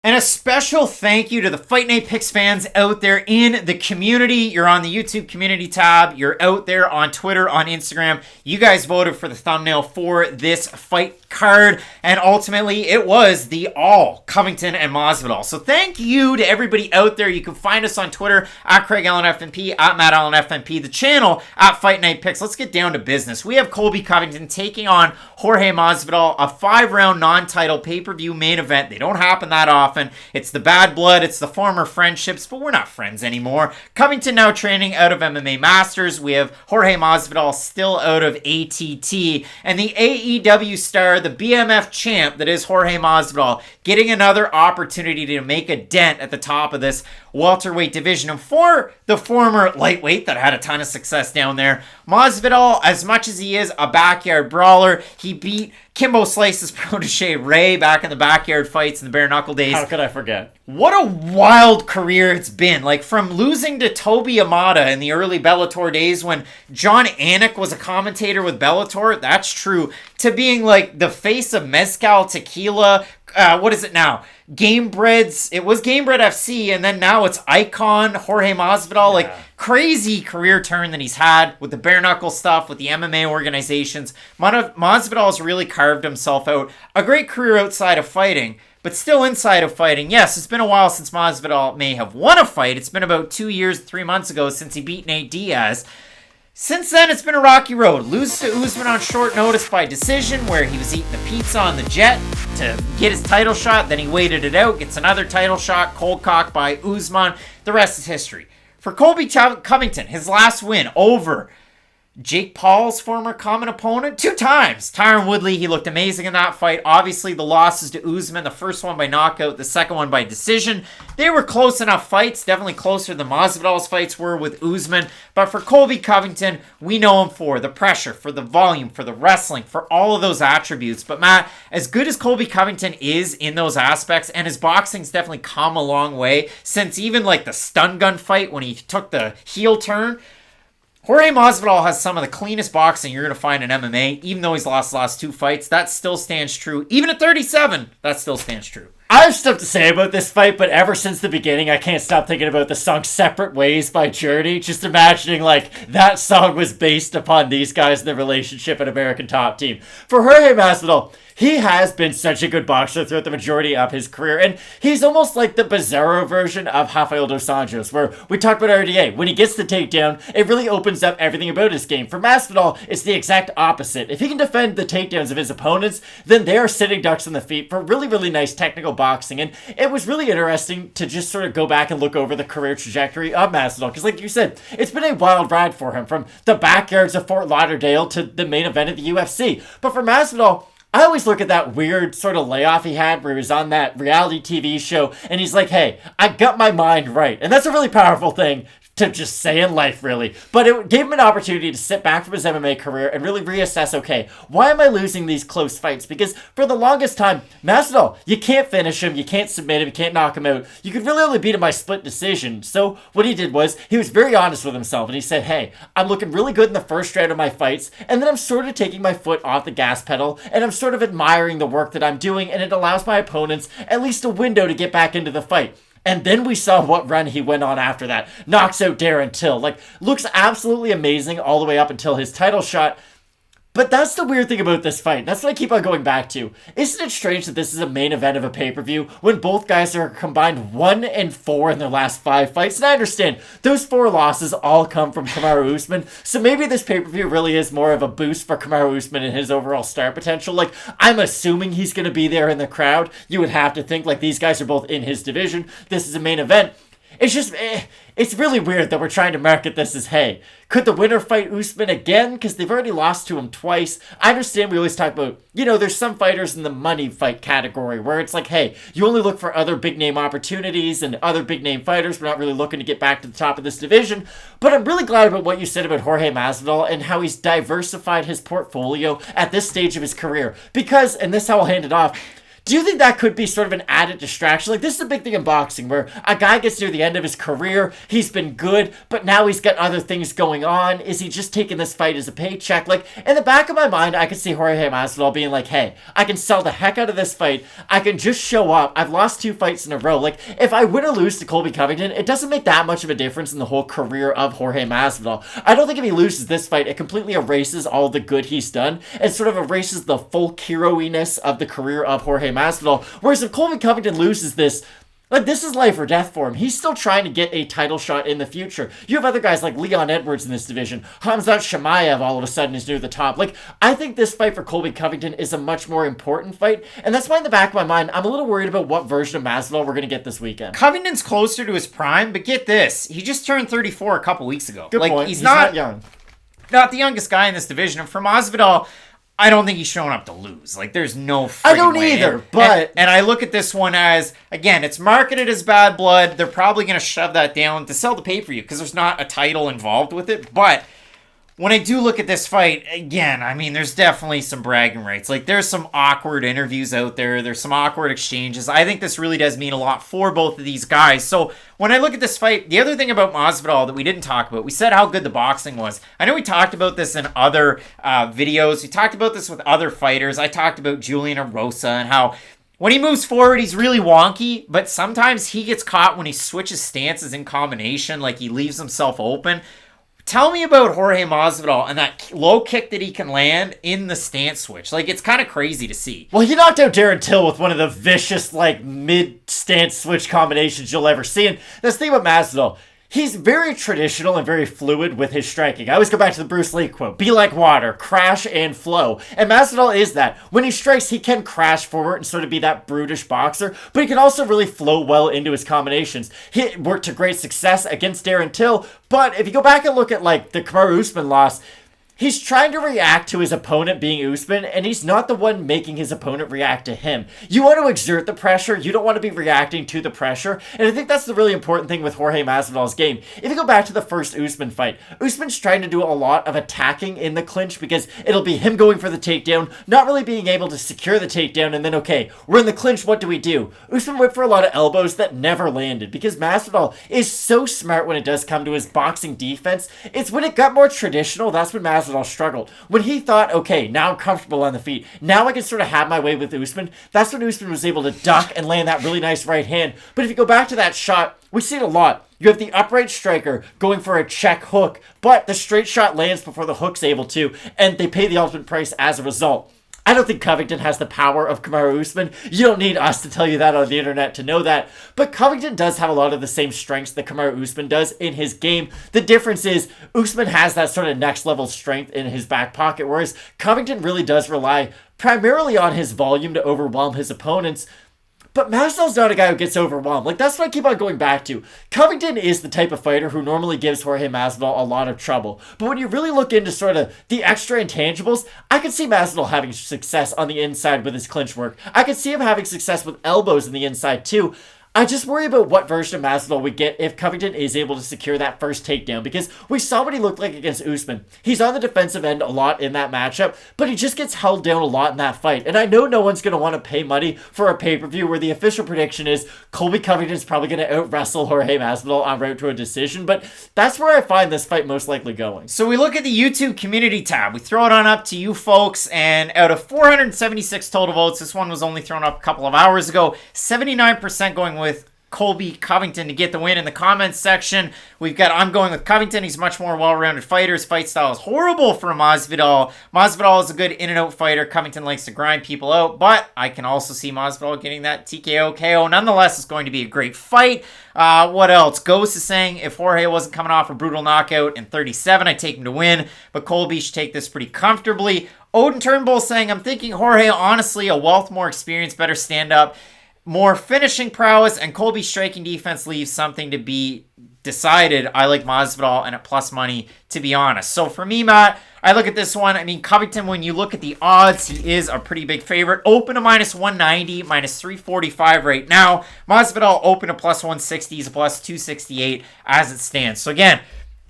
And a special thank you to the Fight Night Picks fans out there in the community. You're on the YouTube community tab. You're out there on Twitter, on Instagram. You guys voted for the thumbnail for this fight card. And ultimately, it was the all Covington and Masvidal. So thank you to everybody out there. You can find us on Twitter at Craig Allen FNP, at Matt Allen FNP, the channel at Fight Night Picks. Let's get down to business. We have Colby Covington taking on Jorge Masvidal, a 5-round non-title pay-per-view main event. They don't happen that often. It's the bad blood, it's the former friendships, but we're not friends anymore. Covington now training out of MMA Masters. We have Jorge Masvidal still out of ATT. And the AEW star, the BMF champ that is Jorge Masvidal, getting another opportunity to make a dent at the top of this welterweight division. And for the former lightweight that had a ton of success down there, Masvidal, as much as he is a backyard brawler, he beat Kimbo Slice's protege Ray back in the backyard fights in the bare knuckle days. How could I forget? What a wild career it's been. Like, from losing to Toby Amada in the early Bellator days when John Anik was a commentator with Bellator, that's true, to being like the face of Mezcal Tequila. What is it now? Gamebred's, it was Gamebred FC, and then now it's Icon, Jorge Masvidal. Like, crazy career turn that he's had with the bare knuckle stuff, with the MMA organizations. Masvidal has really carved himself out. A great career outside of fighting, but still inside of fighting. Yes, it's been a while since Masvidal may have won a fight. It's been about 2 years, 3 months ago since he beat Nate Diaz. Since then, it's been a rocky road. Loses to Usman on short notice by decision, where he was eating the pizza on the jet to get his title shot. Then he waited it out, gets another title shot, cold cocked by Usman. The rest is history. For Colby Covington, his last win over Jake Paul's former common opponent 2 times. Tyron Woodley, he looked amazing in that fight. Obviously, the losses to Usman, the first one by knockout, the second one by decision. They were close enough fights, definitely closer than Masvidal's fights were with Usman. But for Colby Covington, we know him for the pressure, for the volume, for the wrestling, for all of those attributes. But Matt, as good as Colby Covington is in those aspects, and his boxing's definitely come a long way since even like the stun gun fight when he took the heel turn, Jorge Masvidal has some of the cleanest boxing you're going to find in MMA. Even though he's lost the last 2 fights, that still stands true. Even at 37, that still stands true. I have stuff to say about this fight, but ever since the beginning, I can't stop thinking about the song Separate Ways by Journey. Just imagining, like, that song was based upon these guys and their relationship at American Top Team. For Jorge Masvidal, he has been such a good boxer throughout the majority of his career, and he's almost like the Bizarro version of Rafael dos Anjos, where we talked about RDA. When he gets the takedown, it really opens up everything about his game. For Masvidal, it's the exact opposite. If he can defend the takedowns of his opponents, then they are sitting ducks on the feet for really, really nice technical boxing. And it was really interesting to just sort of go back and look over the career trajectory of Masvidal, because like you said, it's been a wild ride for him, from the backyards of Fort Lauderdale to the main event of the UFC. But for Masvidal, I always look at that weird sort of layoff he had where he was on that reality TV show and he's like, hey, I got my mind right. And that's a really powerful thing to just say in life, really. But it gave him an opportunity to sit back from his MMA career and really reassess, okay, why am I losing these close fights? Because for the longest time, Masvidal, you can't finish him, you can't submit him, you can't knock him out. You could really only beat him by split decision. So what he did was, he was very honest with himself and he said, hey, I'm looking really good in the first round of my fights, and then I'm sort of taking my foot off the gas pedal, and I'm sort of admiring the work that I'm doing, and it allows my opponents at least a window to get back into the fight. And then we saw what run he went on after that. Knocks out Darren Till. Like, looks absolutely amazing all the way up until his title shot. But that's the weird thing about this fight. That's what I keep on going back to. Isn't it strange that this is a main event of a pay-per-view when both guys are combined 1-4 in their last 5 fights? And I understand those 4 losses all come from Kamaru Usman. So maybe this pay-per-view really is more of a boost for Kamaru Usman and his overall star potential. Like, I'm assuming he's going to be there in the crowd. You would have to think, like, these guys are both in his division. This is a main event. It's just, it's really weird that we're trying to market this as, hey, could the winner fight Usman again? Because they've already lost to him twice. I understand we always talk about, you know, there's some fighters in the money fight category where it's like, hey, you only look for other big name opportunities and other big name fighters. We're not really looking to get back to the top of this division. But I'm really glad about what you said about Jorge Masvidal and how he's diversified his portfolio at this stage of his career. Because, and this is how I'll hand it off, Do you think that could be sort of an added distraction? Like, this is a big thing in boxing where a guy gets near the end of his career, he's been good, but now he's got other things going on. Is he just taking this fight as a paycheck? Like, in the back of my mind, I could see Jorge Masvidal being like, hey, I can sell the heck out of this fight. I can just show up. I've lost 2 fights in a row. Like, if I win or lose to Colby Covington, it doesn't make that much of a difference in the whole career of Jorge Masvidal. I don't think if he loses this fight, it completely erases all the good he's done and sort of erases the full hero-iness of the career of Jorge Masvidal. Whereas if Colby Covington loses this, like, this is life or death for him. He's still trying to get a title shot in the future. You have other guys like Leon Edwards in this division. Khamzat Chimaev all of a sudden is near the top. Like, I think this fight for Colby Covington is a much more important fight, and that's why in the back of my mind, I'm a little worried about what version of Masvidal we're going to get this weekend. Covington's closer to his prime, but get this. He just turned 34 a couple weeks ago. Good point. He's not young. Not the youngest guy in this division. And for Masvidal, I don't think he's showing up to lose. Like, there's no friggin' I don't way. either, but... And I look at this one as, again, it's marketed as bad blood. They're probably going to shove that down to sell the pay-per-view because there's not a title involved with it. But when I do look at this fight, again, I mean, there's definitely some bragging rights. Like, there's some awkward interviews out there. There's some awkward exchanges. I think this really does mean a lot for both of these guys. So when I look at this fight, the other thing about Masvidal that we didn't talk about, we said how good the boxing was. I know we talked about this in other videos. We talked about this with other fighters. I talked about Julian Erosa and how when he moves forward, he's really wonky, but sometimes he gets caught when he switches stances in combination, like he leaves himself open. Tell me about Jorge Masvidal and that low kick that he can land in the stance switch. Like, it's kind of crazy to see. Well, he knocked out Darren Till with one of the vicious, like, mid-stance switch combinations you'll ever see. And that's the thing about Masvidal. He's very traditional and very fluid with his striking. I always go back to the Bruce Lee quote, be like water, crash and flow. And Masvidal is that. When he strikes, he can crash forward and sort of be that brutish boxer, but he can also really flow well into his combinations. He worked to great success against Darren Till, but if you go back and look at, like, the Kamaru Usman loss, he's trying to react to his opponent being Usman, and he's not the one making his opponent react to him. You want to exert the pressure. You don't want to be reacting to the pressure. And I think that's the really important thing with Jorge Masvidal's game. If you go back to the first Usman fight, Usman's trying to do a lot of attacking in the clinch because it'll be him going for the takedown, not really being able to secure the takedown, and then, okay, we're in the clinch, what do? Usman went for a lot of elbows that never landed because Masvidal is so smart when it does come to his boxing defense. It's when it got more traditional, that's when Masvidal struggled. When he thought, okay, now I'm comfortable on the feet, now I can sort of have my way with Usman, that's when Usman was able to duck and land that really nice right hand. But if you go back to that shot, we see it a lot. You have the upright striker going for a check hook, but the straight shot lands before the hook's able to, and they pay the ultimate price as a result. I don't think Covington has the power of Kamaru Usman. You don't need us to tell you that on the internet to know that. But Covington does have a lot of the same strengths that Kamaru Usman does in his game. The difference is Usman has that sort of next level strength in his back pocket, whereas Covington really does rely primarily on his volume to overwhelm his opponents. But Masvidal's not a guy who gets overwhelmed. Like, that's what I keep on going back to. Covington is the type of fighter who normally gives Jorge Masvidal a lot of trouble. But when you really look into sort of the extra intangibles, I could see Masvidal having success on the inside with his clinch work. I could see him having success with elbows in the inside too. I just worry about what version of Masvidal we get if Covington is able to secure that first takedown, because we saw what he looked like against Usman. He's on the defensive end a lot in that matchup, but he just gets held down a lot in that fight. And I know no one's going to want to pay money for a pay-per-view where the official prediction is Colby Covington's probably going to out-wrestle Jorge Masvidal en route to a decision, but that's where I find this fight most likely going. So we look at the YouTube community tab. We throw it on up to you folks, and out of 476 total votes, this one was only thrown up a couple of hours ago, 79% going with Colby Covington to get the win. In the comments section, we've got, I'm going with Covington. He's much more well-rounded fighter. His fight style is horrible for Masvidal. Masvidal is a good in-and-out fighter. Covington likes to grind people out, but I can also see Masvidal getting that TKO KO. Nonetheless, it's going to be a great fight. What else? Ghost is saying if Jorge wasn't coming off a brutal knockout in 37, I'd take him to win, but Colby should take this pretty comfortably. Odin Turnbull saying, I'm thinking Jorge, honestly, a wealth more experience, better stand-up, more finishing prowess, and Colby's striking defense leaves something to be decided. I like Masvidal and at plus money, to be honest. So for me, Matt, I look at this one. I mean, Covington, when you look at the odds, he is a pretty big favorite. Open to minus 190, minus 345 right now. Masvidal open to plus 160, he's a plus 268 as it stands. So again,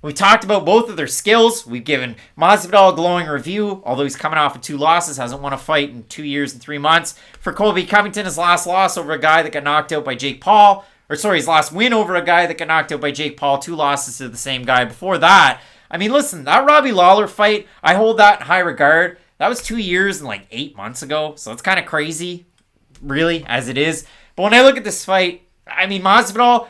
We talked about both of their skills. We've given Masvidal a glowing review, although he's coming off of 2 losses, hasn't won a fight in 2 years and 3 months. For Colby Covington, his last loss over a guy that got knocked out by Jake Paul, his last win over a guy that got knocked out by Jake Paul, 2 losses to the same guy before that. I mean, listen, that Robbie Lawler fight, I hold that in high regard. That was 2 years and 8 months ago, so it's kind of crazy, really, as it is. But when I look at this fight, I mean, Masvidal,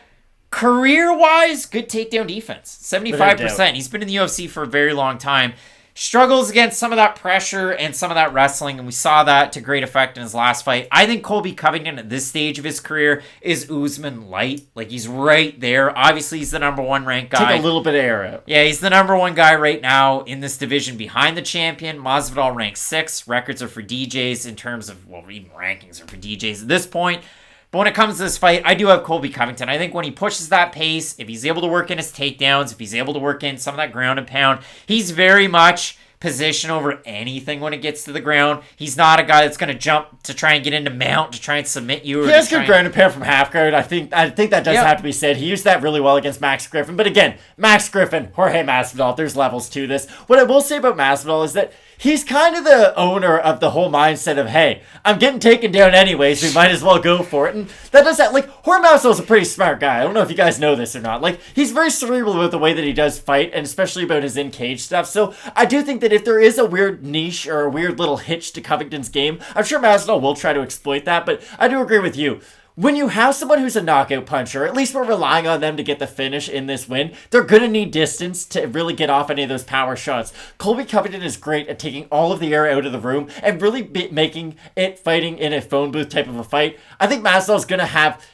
career-wise, good takedown defense. 75%. He's been in the UFC for a very long time. Struggles against some of that pressure and some of that wrestling, and we saw that to great effect in his last fight. I think Colby Covington at this stage of his career is Usman light. He's right there. Obviously, he's the number 1 ranked guy. Take a little bit of air out. Yeah, he's the number 1 guy right now in this division behind the champion. Masvidal ranks 6. Records are for DJs in terms of, even rankings are for DJs at this point. But when it comes to this fight, I do have Colby Covington. I think when he pushes that pace, if he's able to work in his takedowns, if he's able to work in some of that ground and pound, he's very much position over anything when it gets to the ground. He's not a guy that's going to jump to try and get into mount, to try and submit you. He has good ground and pound from half guard. I think that does have to be said. He used that really well against Max Griffin. But again, Max Griffin, Jorge Masvidal, there's levels to this. What I will say about Masvidal is that he's kind of the owner of the whole mindset of, hey, I'm getting taken down anyways, we might as well go for it. And that does that. Jorge Masvidal's a pretty smart guy. I don't know if you guys know this or not. He's very cerebral about the way that he does fight, and especially about his in-cage stuff. So I do think that if there is a weird niche or a weird little hitch to Covington's game, I'm sure Masvidal will try to exploit that. But I do agree with you. When you have someone who's a knockout puncher, or at least we're relying on them to get the finish in this win, they're going to need distance to really get off any of those power shots. Colby Covington is great at taking all of the air out of the room and really making it fighting in a phone booth type of a fight. I think Masvidal's going to have...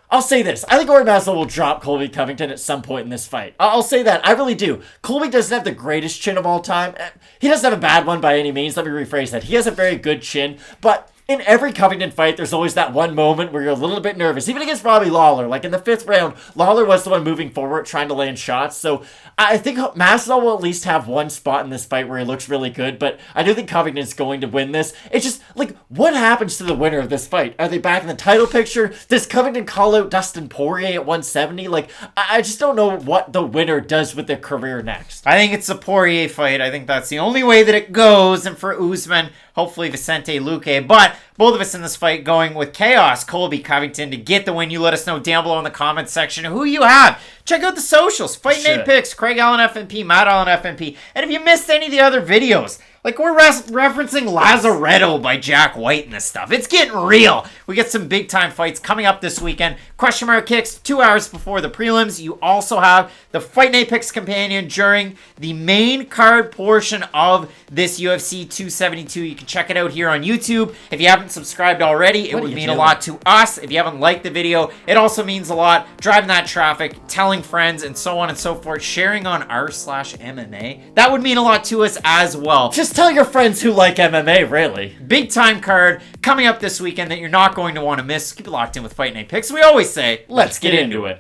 I'll say this. I think Jorge Masvidal will drop Colby Covington at some point in this fight. I'll say that. I really do. Colby doesn't have the greatest chin of all time. He doesn't have a bad one by any means. Let me rephrase that. He has a very good chin, but... in every Covington fight, there's always that one moment where you're a little bit nervous. Even against Robbie Lawler, in the 5th round, Lawler was the one moving forward, trying to land shots. So I think Masvidal will at least have one spot in this fight where he looks really good, but I do think Covington's going to win this. It's just, what happens to the winner of this fight? Are they back in the title picture? Does Covington call out Dustin Poirier at 170? I just don't know what the winner does with their career next. I think it's a Poirier fight. I think that's the only way that it goes, and for Usman, hopefully Vicente Luque, but both of us in this fight going with Chaos, Colby Covington, to get the win. You let us know down below in the comments section who you have. Check out the socials. Fight Night Picks, Craig Allen FNP, Matt Allen FNP. And if you missed any of the other videos, we're referencing Lazaretto by Jack White and this stuff. It's getting real. We get some big time fights coming up this weekend. Question mark kicks 2 hours before the prelims. You also have the Fight Night Picks companion during the main card portion of this UFC 272. You can check it out here on YouTube. If you haven't subscribed already, it would mean a lot to us. If you haven't liked the video, it also means a lot. Driving that traffic, telling friends, and so on and so forth. Sharing on r/MMA. That would mean a lot to us as well. Just tell your friends who like MMA, really. Big time card coming up this weekend that you're not going to want to miss. Keep it locked in with Fight Night Picks. We always say, let's get into it.